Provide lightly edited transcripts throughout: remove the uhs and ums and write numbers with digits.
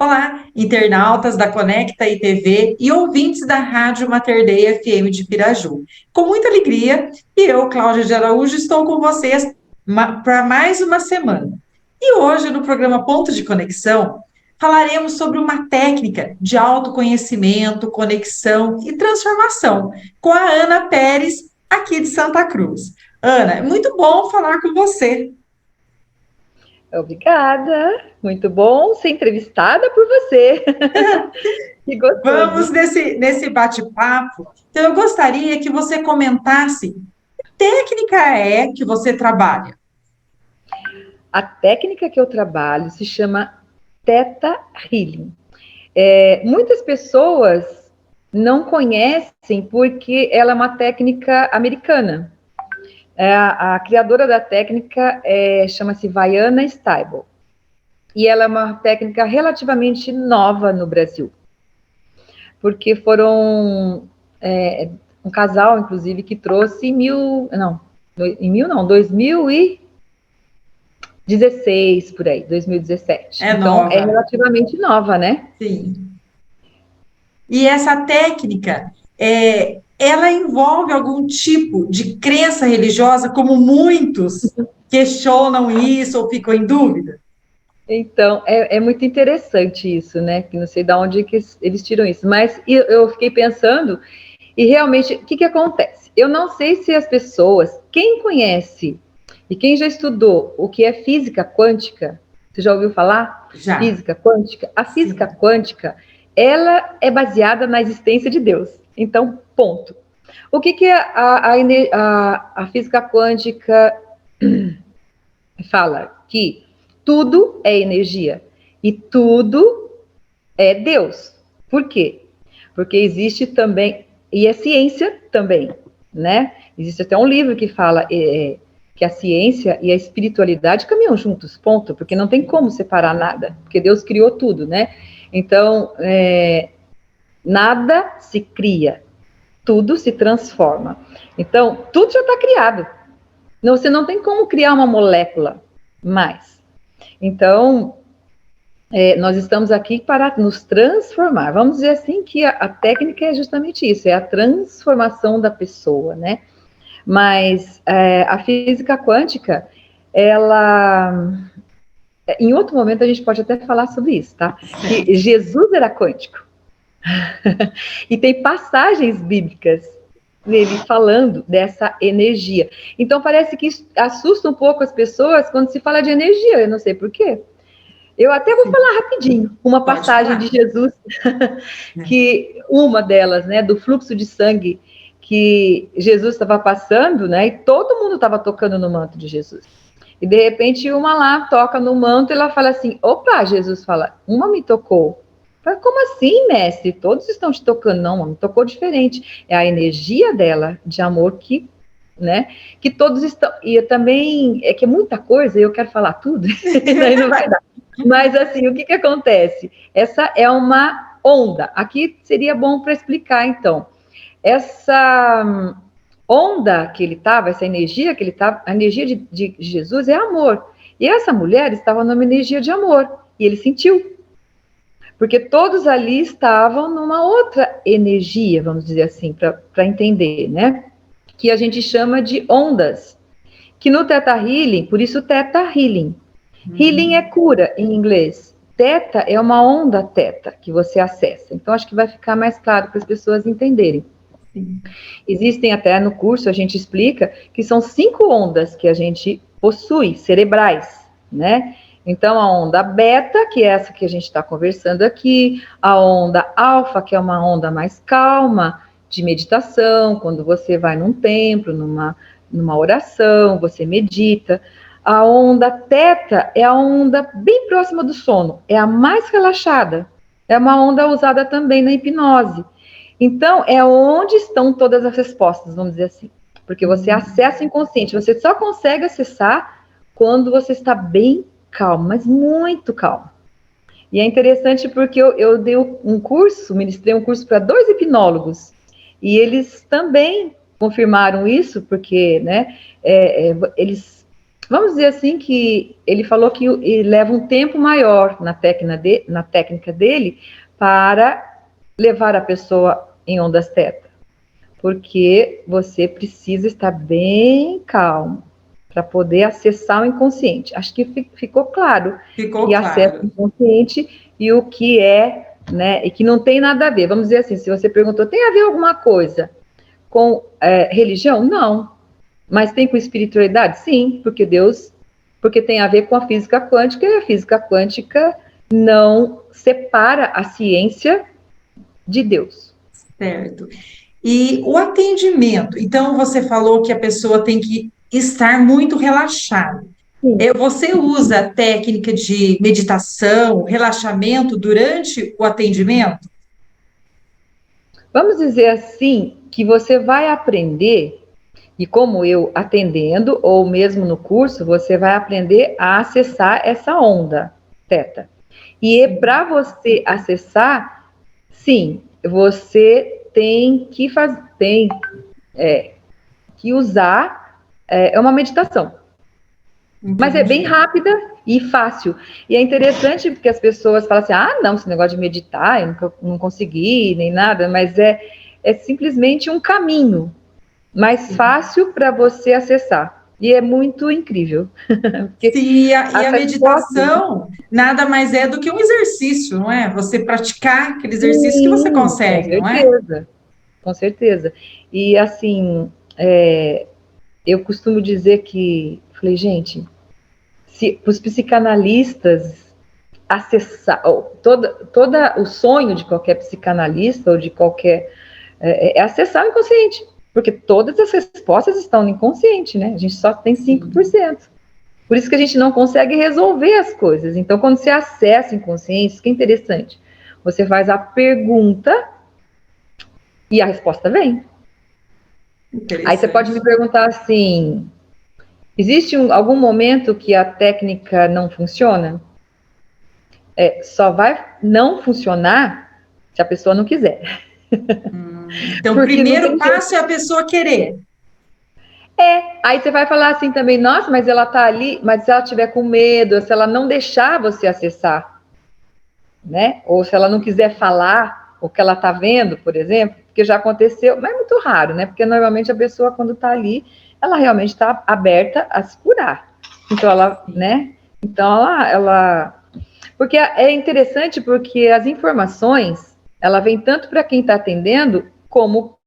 Olá, internautas da Conecta ITV e ouvintes da Rádio Mater Dei FM de Piraju. Com muita alegria, eu, Cláudia de Araújo, estou com vocês para mais uma semana. E hoje, no programa Ponto de Conexão, falaremos sobre uma técnica de autoconhecimento, conexão e transformação com a Ana Pérez, aqui de Santa Cruz. Ana, é muito bom falar com você. Obrigada, muito bom ser entrevistada por você. Que gostoso. Vamos nesse bate-papo. Então, eu gostaria que você comentasse que técnica é que você trabalha. A técnica que eu trabalho se chama Theta Healing. Muitas pessoas não conhecem porque ela é uma técnica americana. A criadora da técnica chama-se Vianna Stibal. E ela é uma técnica relativamente nova no Brasil. Porque foram um casal, inclusive, que trouxe em 2016, por aí, 2017. Então, Nova. é relativamente nova, né? Sim. E essa técnica, ela envolve algum tipo de crença religiosa, como muitos questionam isso ou ficam em dúvida? Então, é muito interessante isso, né? Que não sei de onde que eles tiram isso. Mas eu fiquei pensando, e realmente, o que acontece? Eu não sei se as pessoas, quem conhece e quem já estudou o que é física quântica, você já ouviu falar? Já. Física quântica? A física quântica, ela é baseada na existência de Deus. Então, ponto. O que a física quântica fala? Que tudo é energia e tudo é Deus. Por quê? Porque existe também, e é ciência também, né? Existe até um livro que fala que a ciência e a espiritualidade caminham juntos, ponto, porque não tem como separar nada, porque Deus criou tudo, né? Então, nada se cria, tudo se transforma. Então, tudo já está criado. Não, você não tem como criar uma molécula mais. Então, nós estamos aqui para nos transformar. Vamos dizer assim que a técnica é justamente isso, é a transformação da pessoa, né? Mas a física quântica, ela... Em outro momento a gente pode até falar sobre isso, tá? Que Jesus era quântico. E tem passagens bíblicas nele falando dessa energia. Então parece que isso assusta um pouco as pessoas quando se fala de energia, eu não sei por quê. Eu até vou falar rapidinho uma passagem de Jesus, que uma delas, né, do fluxo de sangue que Jesus estava passando, né, e todo mundo estava tocando no manto de Jesus. E de repente uma lá toca no manto e ela fala assim, opa, Jesus fala, uma me tocou. Fala, como assim, mestre? Todos estão te tocando. Não, me tocou diferente. É a energia dela, de amor que, né, que todos estão... E eu também, é que é muita coisa, e eu quero falar tudo, daí não vai dar. Mas, assim, o que acontece? Essa é uma onda. Aqui seria bom para explicar, então. Essa onda que ele estava, essa energia que ele estava, a energia de Jesus é amor. E essa mulher estava numa energia de amor. E ele sentiu. Porque todos ali estavam numa outra energia, vamos dizer assim, para entender, né? Que a gente chama de ondas. Que no Theta Healing, por isso Theta Healing. Healing é cura em inglês. Theta é uma onda teta que você acessa. Então, acho que vai ficar mais claro para as pessoas entenderem. Sim. Existem até no curso, a gente explica que são 5 ondas que a gente possui, cerebrais, né? Então, a onda beta, que é essa que a gente está conversando aqui, a onda alfa, que é uma onda mais calma, de meditação, quando você vai num templo, numa oração, você medita. A onda teta é a onda bem próxima do sono, é a mais relaxada, é uma onda usada também na hipnose. Então, é onde estão todas as respostas, vamos dizer assim, porque você acessa o inconsciente, você só consegue acessar quando você está bem calmo, mas muito calmo. E é interessante porque eu dei um curso, ministrei um curso para 2 hipnólogos, e eles também confirmaram isso, porque, né, eles vamos dizer assim que ele falou que leva um tempo maior na técnica dele para levar a pessoa em ondas teta, porque você precisa estar bem calmo para poder acessar o inconsciente. Acho que ficou claro Ficou que acessa o claro. inconsciente e o que é, né, e que não tem nada a ver. Vamos dizer assim, se você perguntou, tem a ver alguma coisa com religião? Não. Mas tem com espiritualidade? Sim, porque tem a ver com a física quântica, e a física quântica não separa a ciência de Deus. Certo. E o atendimento, então você falou que a pessoa tem que estar muito relaxada. Sim. Você usa técnica de meditação, relaxamento durante o atendimento? Vamos dizer assim, que você vai aprender, e como eu atendendo, ou mesmo no curso, você vai aprender a acessar essa onda teta. E para você acessar, sim, você tem que que usar uma meditação. Mas é bem Entendi. rápida e fácil. E é interessante porque as pessoas falam assim, ah, não, esse negócio de meditar, eu nunca, não consegui, nem nada, mas é simplesmente um caminho mais fácil para você acessar. E é muito incrível. Porque Sim, e a as respostas... meditação nada mais é do que um exercício, não é? Você praticar aquele exercício que você Sim, com consegue, não é? certeza, com certeza. E assim, eu costumo dizer que, falei, gente, se os psicanalistas acessar, toda o sonho de qualquer psicanalista ou de qualquer é acessar o inconsciente, porque todas as respostas estão no inconsciente, né? A gente só tem 5%. Por isso que a gente não consegue resolver as coisas. Então, quando você acessa o inconsciente, isso que é interessante. Você faz a pergunta e a resposta vem. Aí você pode Interessante. me perguntar assim: existe algum momento que a técnica não funciona? Só vai não funcionar se a pessoa não quiser. Então, o Porque não primeiro tem jeito. passo é a pessoa querer. Aí você vai falar assim também, nossa, mas ela tá ali, mas se ela tiver com medo, se ela não deixar você acessar, né? Ou se ela não quiser falar o que ela tá vendo, por exemplo, porque já aconteceu, mas é muito raro, né? Porque normalmente a pessoa, quando tá ali, ela realmente está aberta a se curar. Então ela, né? Então porque é interessante porque as informações, ela vem tanto para quem está atendendo, como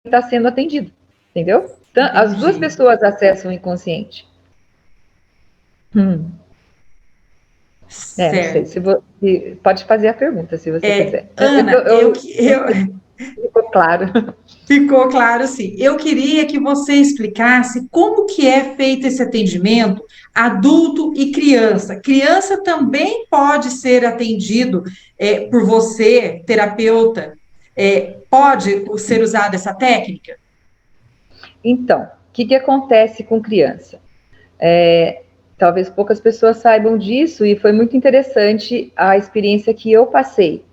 está sendo atendido, entendeu? Então, as duas Entendi. pessoas acessam o inconsciente. Não sei, Certo. se você pode fazer a pergunta, se você quiser. Ana, Não sei se ficou claro. ficou claro, sim. Eu queria que você explicasse como que é feito esse atendimento adulto e criança. Criança também pode ser atendido por você, terapeuta. Pode ser usada essa técnica? Então, o que acontece com criança? Talvez poucas pessoas saibam disso, e foi muito interessante a experiência que eu passei,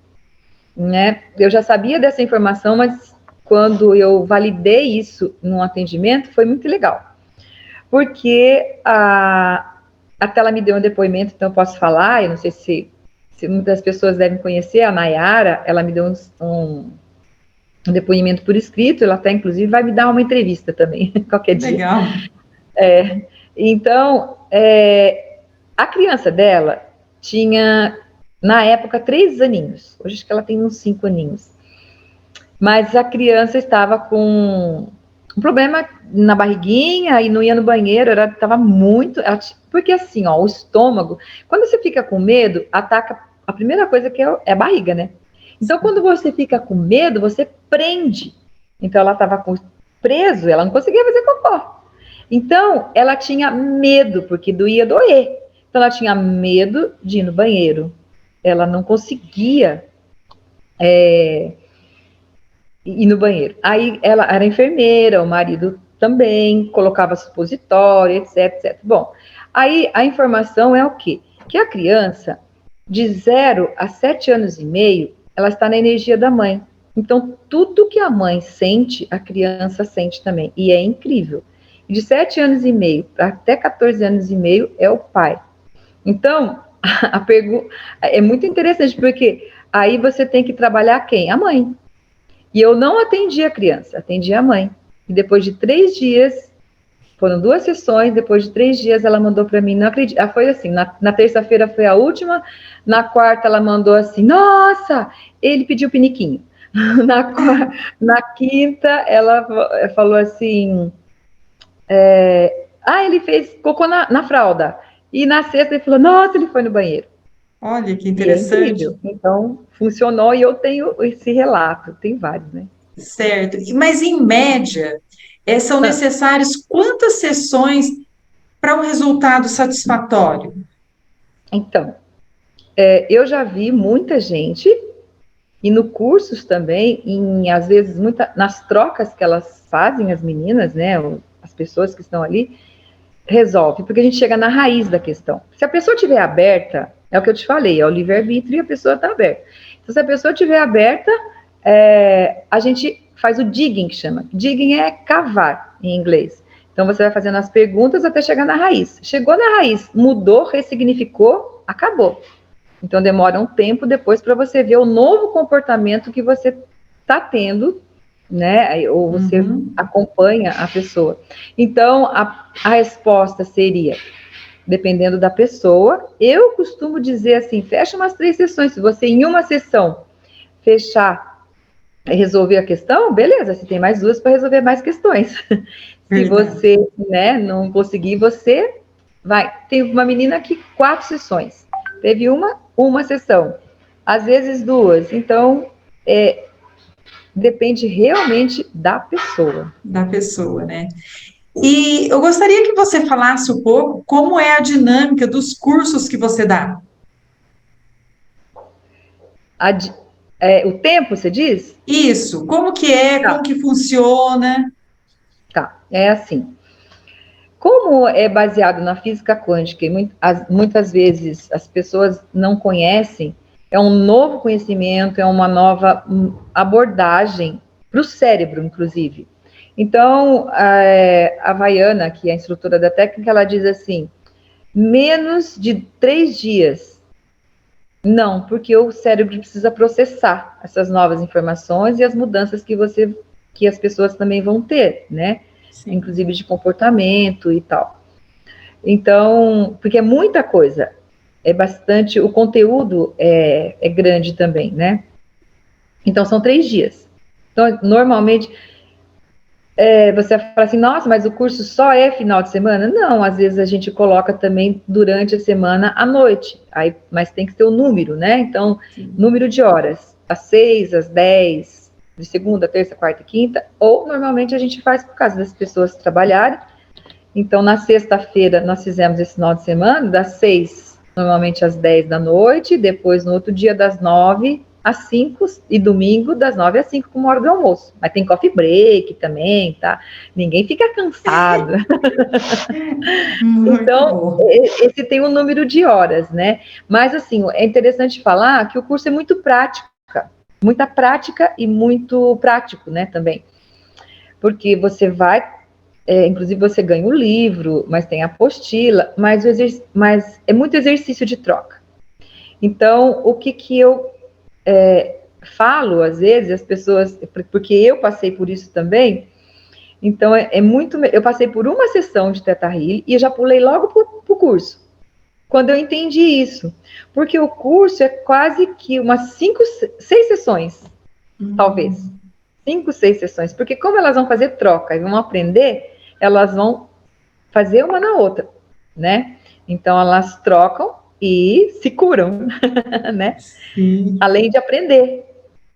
né? Eu já sabia dessa informação, mas quando eu validei isso num atendimento, foi muito legal. Porque até ela me deu um depoimento, então eu posso falar, eu não sei se muitas pessoas devem conhecer, a Nayara, ela me deu um depoimento por escrito, ela até inclusive vai me dar uma entrevista também, qualquer dia. Legal. Então, a criança dela tinha, na época, 3 aninhos. Hoje acho que ela tem uns 5 aninhos. Mas a criança estava com um problema na barriguinha e não ia no banheiro, estava muito... Porque assim, ó, o estômago, quando você fica com medo, ataca a primeira coisa que é a barriga, né? Então, quando você fica com medo, você prende. Então, ela estava preso, ela não conseguia fazer cocô. Então, ela tinha medo, porque doer. Então, ela tinha medo de ir no banheiro. Ela não conseguia ir no banheiro. Aí, ela era enfermeira, o marido também, colocava supositório, etc. Bom, aí a informação é o quê? Que a criança, de 0 a 7 anos e meio, ela está na energia da mãe. Então, tudo que a mãe sente, a criança sente também. E é incrível. de 7 anos e meio até 14 anos e meio é o pai. Então, a pergunta é muito interessante, porque aí você tem que trabalhar quem? A mãe. E eu não atendi a criança, atendi a mãe. E depois de 3 dias, foram 2 sessões, depois de 3 dias ela mandou para mim, não acredito, foi assim, na terça-feira foi a última, na quarta ela mandou assim, nossa, ele pediu piniquinho. Na quinta ela falou assim, ele fez cocô na fralda. E na sexta ele falou, nossa, ele foi no banheiro. Olha que E é interessante. incrível. Então, funcionou e eu tenho esse relato, tem vários, né? Certo. Mas, em média, são necessárias quantas sessões para um resultado satisfatório? Então, eu já vi muita gente, e no cursos também, às vezes, nas trocas que elas fazem, as meninas, né, as pessoas que estão ali, resolve, porque a gente chega na raiz da questão. Se a pessoa estiver aberta, é o que eu te falei, é o livre-arbítrio e a pessoa está aberta. Então, se a pessoa estiver aberta, a gente faz o digging, que chama. Digging é cavar, em inglês. Então, você vai fazendo as perguntas até chegar na raiz. Chegou na raiz, mudou, ressignificou, acabou. Então, demora um tempo depois para você ver o novo comportamento que você está tendo, né? Ou você acompanha a pessoa. Então, a resposta seria, dependendo da pessoa, eu costumo dizer assim, fecha umas 3 sessões. Se você, em uma sessão, fechar e resolver a questão, beleza, você tem mais 2 para resolver mais questões. Se você, né, não conseguir, você vai. Tem uma menina que 4 sessões. Teve uma sessão, às vezes 2. Então, depende realmente da pessoa. Da pessoa, né? E eu gostaria que você falasse um pouco como é a dinâmica dos cursos que você dá. O tempo, você diz? Isso, como que é, Tá. como que funciona? Tá, é assim. Como é baseado na física quântica e muitas vezes as pessoas não conhecem, é um novo conhecimento, é uma nova abordagem para o cérebro, inclusive. Então, a Vaiana, que é a instrutora da técnica, ela diz assim, menos de 3 dias. Não, porque o cérebro precisa processar essas novas informações e as mudanças que as pessoas também vão ter, né? Sim. Inclusive de comportamento e tal. Então, porque é muita coisa, é bastante, o conteúdo é grande também, né? Então, são 3 dias. Então, normalmente, você fala assim, nossa, mas o curso só é final de semana? Não, às vezes a gente coloca também durante a semana à noite, mas tem que ter o número, né? Então, número de horas, às 6, às 10, de segunda, terça, quarta e quinta, ou normalmente a gente faz por causa das pessoas trabalharem. Então, na sexta-feira, nós fizemos esse final de semana, das 6, normalmente às 10 da noite, depois no outro dia, das 9 às 5, e domingo, das 9 às 5, com uma hora do almoço. Mas tem coffee break também, tá? Ninguém fica cansado. Então, esse tem um número de horas, né? Mas, assim, é interessante falar que o curso é muito prático, muita prática e muito prático, né, também. Porque você vai... inclusive você ganha o livro, mas tem a apostila, mas é muito exercício de troca. Então, o que eu falo, às vezes, as pessoas, porque eu passei por isso também, então eu passei por uma sessão de Theta Healing e eu já pulei logo pro curso, quando eu entendi isso, porque o curso é quase que umas 6 sessões, talvez. 5, 6 sessões, porque como elas vão fazer troca e vão aprender, elas vão fazer uma na outra, né? Então, elas trocam e se curam, né? Sim. Além de aprender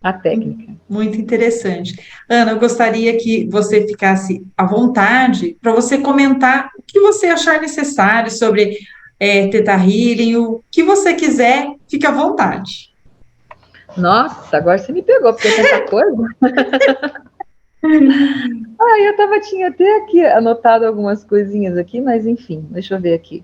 a técnica. Muito interessante. Ana, eu gostaria que você ficasse à vontade para você comentar o que você achar necessário sobre Theta Healing, o que você quiser, fique à vontade. Nossa, agora você me pegou, porque é tanta coisa. Tinha até aqui anotado algumas coisinhas aqui, mas enfim, deixa eu ver aqui.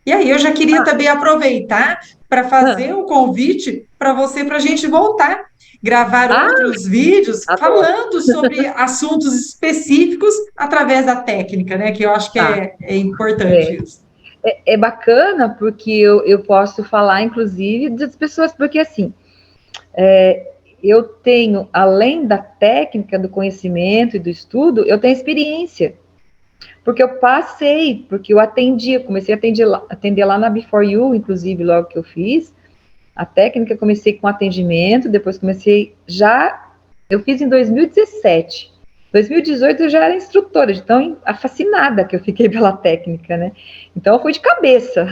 E aí, eu já queria também aproveitar para fazer o convite para você, para a gente voltar gravar Ah, outros vídeos adoro. falando sobre assuntos específicos através da técnica, né? Que eu acho que Tá. é importante É, isso. é bacana porque eu posso falar, inclusive, das pessoas, porque assim, eu tenho, além da técnica, do conhecimento e do estudo, eu tenho experiência. Porque eu passei, porque eu atendi, comecei a atender lá na Before You, inclusive, logo que eu fiz. A técnica, comecei com atendimento, depois comecei eu fiz em 2017. 2018 eu já era instrutora, de tão fascinada que eu fiquei pela técnica, né? Então eu fui de cabeça.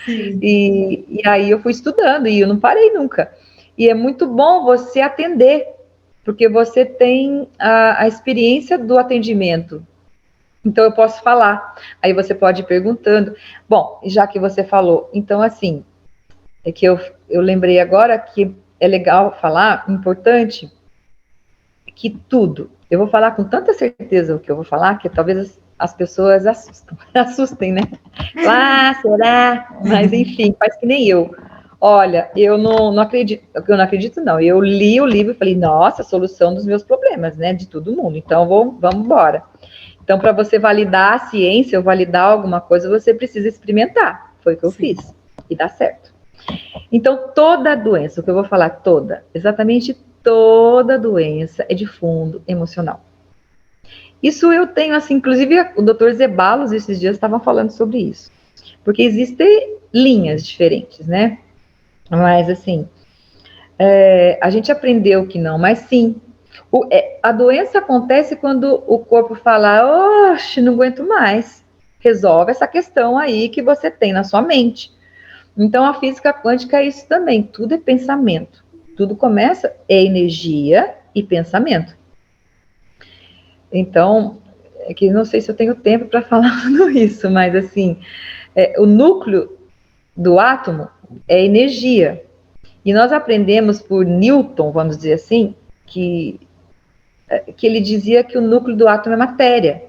Sim, E aí eu fui estudando e eu não parei nunca. E é muito bom você atender, porque você tem a experiência do atendimento. Então eu posso falar. Aí você pode ir perguntando. Bom, já que você falou, então assim, é que eu lembrei agora que é legal falar, importante, que tudo. Eu vou falar com tanta certeza o que eu vou falar, que talvez as pessoas assustem, né? Ah, será? Mas enfim, faz que nem eu. Olha, eu não acredito não. Eu li o livro e falei, nossa, solução dos meus problemas, né? De todo mundo. Então vamos embora. Então, para você validar a ciência ou validar alguma coisa, você precisa experimentar. Foi o que eu sim. fiz. E dá certo. Então, toda doença, o que eu vou falar, exatamente toda doença é de fundo emocional. Isso eu tenho, assim, inclusive o Dr. Zeballos esses dias estavam falando sobre isso. Porque existem linhas diferentes, né? Mas, assim, a gente aprendeu que não, mas sim. A doença acontece quando o corpo fala, oxe, não aguento mais. Resolve essa questão aí que você tem na sua mente. Então, a física quântica é isso também, tudo é pensamento. Tudo começa, é energia e pensamento. Então, é que não sei se eu tenho tempo para falar tudo isso, mas assim, o núcleo do átomo é energia. E nós aprendemos por Newton, vamos dizer assim, que ele dizia que o núcleo do átomo é matéria.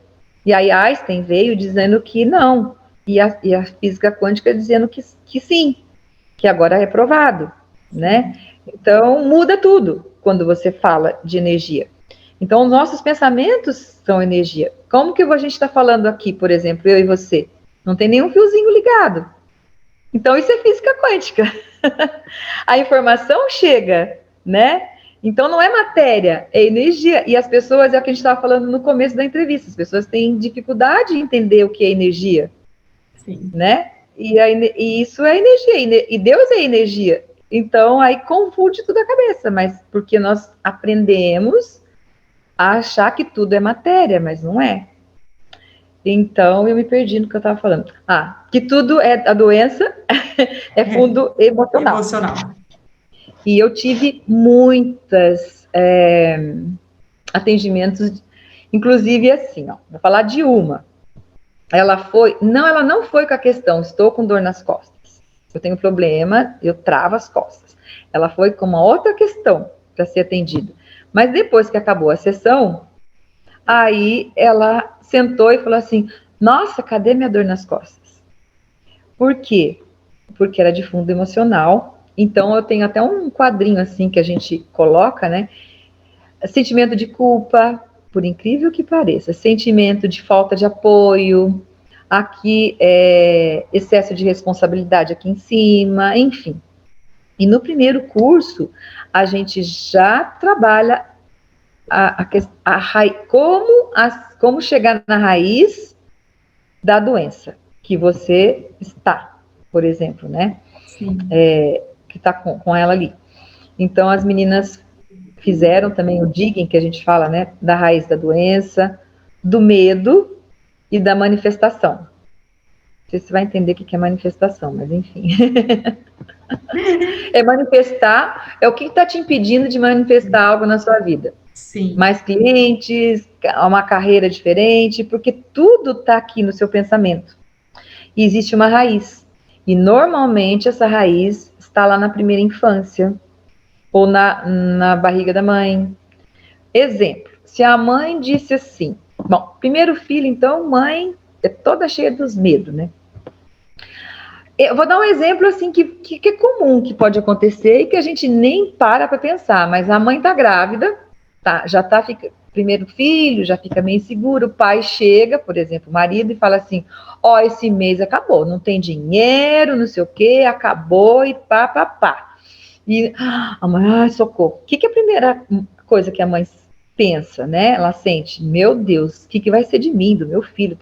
E aí Einstein veio dizendo que não. E a física quântica dizendo que sim, que agora é provado, né? Então, muda tudo quando você fala de energia. Então, os nossos pensamentos são energia. Como que a gente está falando aqui, por exemplo, eu e você? Não tem nenhum fiozinho ligado. Então, isso é física quântica. A informação chega, né? Então, não é matéria, é energia. E as pessoas, é o que a gente estava falando no começo da entrevista, as pessoas têm dificuldade em entender o que é energia, Sim. né? E isso é energia, e Deus é energia. Então, aí confunde tudo a cabeça, mas porque nós aprendemos a achar que tudo é matéria, mas não é. Então, eu me perdi no que eu estava falando. Que tudo é a doença é fundo emocional. Emocional. E eu tive muitas atendimentos, inclusive assim, vou falar de uma. Ela não foi com a questão, estou com dor nas costas. Eu tenho problema, eu travo as costas. Ela foi com uma outra questão para ser atendida. Mas depois que acabou a sessão, aí ela sentou e falou assim: nossa, cadê minha dor nas costas? Por quê? Porque era de fundo emocional. Então eu tenho até um quadrinho assim que a gente coloca, né? Sentimento de culpa, por incrível que pareça, sentimento de falta de apoio, aqui excesso de responsabilidade aqui em cima, enfim. E no primeiro curso, a gente já trabalha como chegar na raiz da doença que você está, por exemplo, né? Sim. Que está com ela ali. Então, as meninas fizeram também o digging, que a gente fala, né? Da raiz da doença, do medo e da manifestação. Não sei se você vai entender o que é manifestação, mas enfim. É manifestar, é o que está te impedindo de manifestar algo na sua vida. Sim. Mais clientes, uma carreira diferente, porque tudo está aqui no seu pensamento. E existe uma raiz. E normalmente essa raiz está lá na primeira infância, ou na barriga da mãe. Exemplo, se a mãe disse assim, bom, primeiro filho, então, mãe é toda cheia dos medos, né? Eu vou dar um exemplo assim que é comum, que pode acontecer e que a gente nem para pensar, mas a mãe tá grávida, tá, fica primeiro filho, já fica meio inseguro, o pai chega, por exemplo, o marido, e fala assim, ó, esse mês acabou, não tem dinheiro, não sei o quê, acabou e pá. E a mãe, ai, socorro. O que é a primeira coisa que a mãe pensa, né? Ela sente, meu Deus, o que vai ser de mim, do meu filho?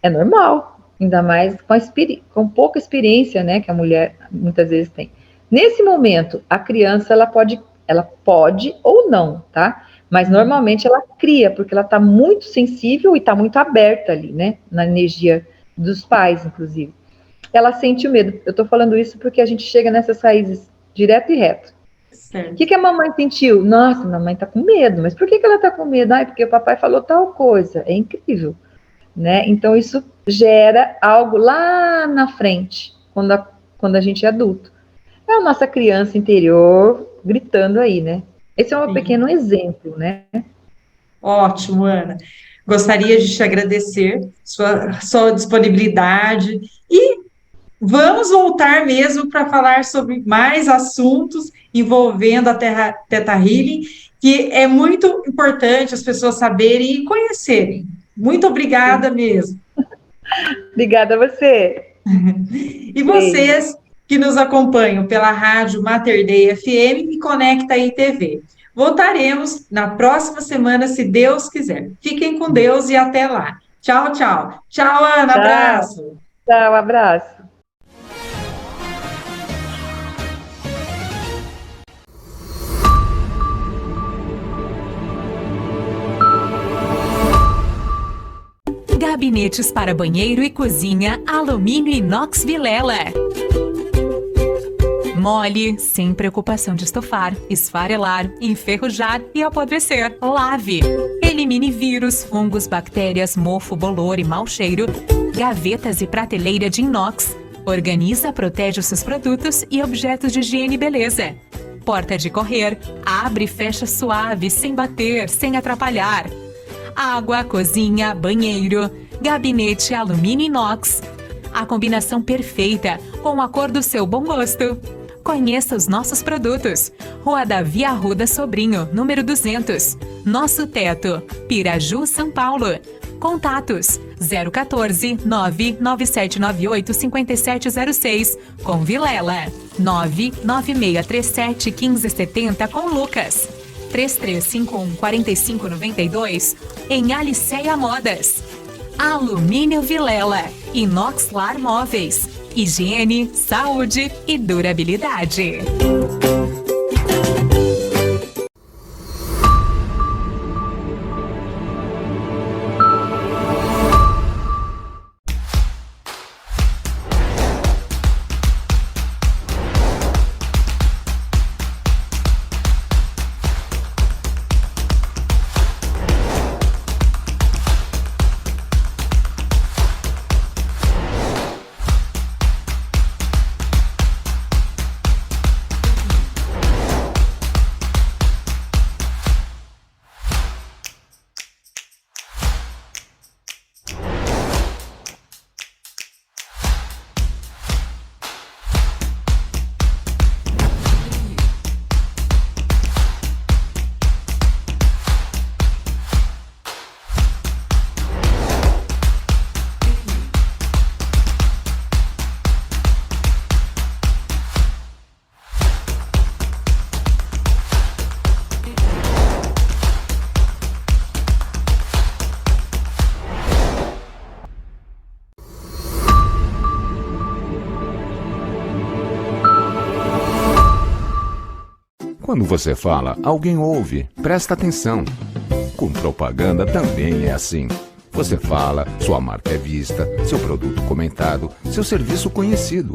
É normal, ainda mais com pouca experiência, né, que a mulher muitas vezes tem. Nesse momento, a criança ela pode ou não, tá? Mas normalmente ela cria, porque ela está muito sensível e está muito aberta ali, né? Na energia dos pais, inclusive. Ela sente o medo. Eu estou falando isso porque a gente chega nessas raízes direto e reto. O que a mamãe sentiu? Nossa, a mamãe está com medo. Mas por que ela está com medo? Ah, porque o papai falou tal coisa. É incrível. Né? Então, isso gera algo lá na frente, quando a gente é adulto. É a nossa criança interior gritando aí, né? Esse é um pequeno exemplo, né? Ótimo, Ana. Gostaria de te agradecer sua disponibilidade e vamos voltar mesmo para falar sobre mais assuntos envolvendo a Teta Healing, que é muito importante as pessoas saberem e conhecerem. Muito obrigada mesmo. Obrigada a você. E vocês que nos acompanham pela rádio Mater Dei FM e Conecta aí TV. Voltaremos na próxima semana, se Deus quiser. Fiquem com Deus e até lá. Tchau, tchau. Tchau, Ana. Tchau. Abraço. Tchau, abraço. Gabinetes para banheiro e cozinha, alumínio inox Vilela. Mole, sem preocupação de estofar, esfarelar, enferrujar e apodrecer. Lave. Elimine vírus, fungos, bactérias, mofo, bolor e mau cheiro. Gavetas e prateleira de inox. Organiza, protege os seus produtos e objetos de higiene e beleza. Porta de correr. Abre e fecha suave, sem bater, sem atrapalhar. Água, cozinha, banheiro, gabinete alumínio inox. A combinação perfeita com a cor do seu bom gosto. Conheça os nossos produtos. Rua Davi Arruda Sobrinho, número 200. Nosso Teto, Piraju, São Paulo. Contatos 014 99798 5706 com Vilela. 99637 1570 com Lucas. 3351-4592 em Aliceia Modas. Alumínio Vilela, Inoxlar Móveis, higiene, saúde e durabilidade. Quando você fala, alguém ouve, presta atenção. Com propaganda também é assim. Você fala, sua marca é vista, seu produto comentado, seu serviço conhecido.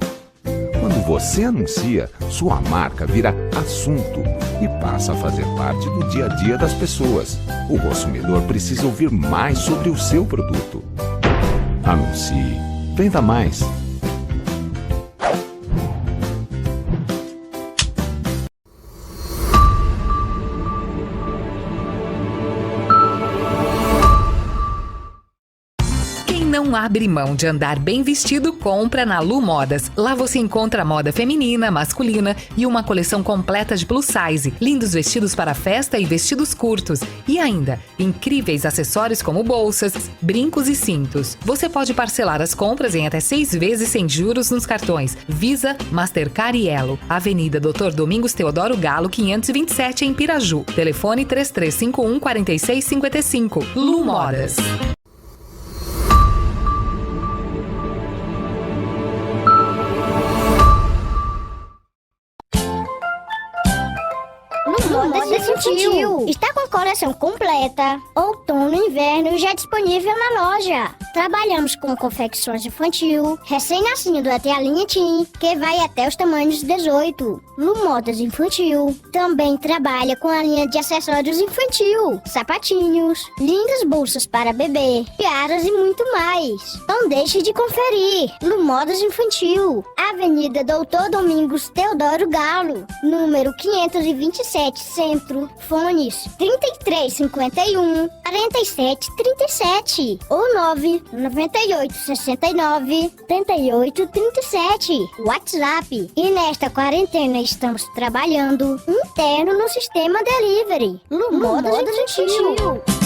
Quando você anuncia, sua marca vira assunto e passa a fazer parte do dia a dia das pessoas. O consumidor precisa ouvir mais sobre o seu produto. Anuncie. Venda mais. não abre mão de andar bem vestido, compra na Lu Modas. Lá você encontra moda feminina, masculina e uma coleção completa de plus size, lindos vestidos para festa e vestidos curtos. E ainda, incríveis acessórios como bolsas, brincos e cintos. Você pode parcelar as compras em até 6 vezes sem juros nos cartões Visa, Mastercard e Elo. Avenida Dr. Domingos Teodoro Galo, 527 em Piraju. Telefone 3351 4655. Lu Modas. Modas Infantil. Está com a coleção completa. Outono e inverno já disponível na loja. Trabalhamos com confecções infantil, recém-nascido até a linha Teen, que vai até os tamanhos 18. Lu Modas Infantil também trabalha com a linha de acessórios infantil, sapatinhos, lindas bolsas para bebê, tiaras e muito mais. Não deixe de conferir. Lu Modas Infantil, Avenida Doutor Domingos Teodoro Galo, número 527 Centro, fones 3351 4737 ou 998 69 38 37. WhatsApp. E nesta quarentena estamos trabalhando interno no sistema delivery. Lu Modas Infantil.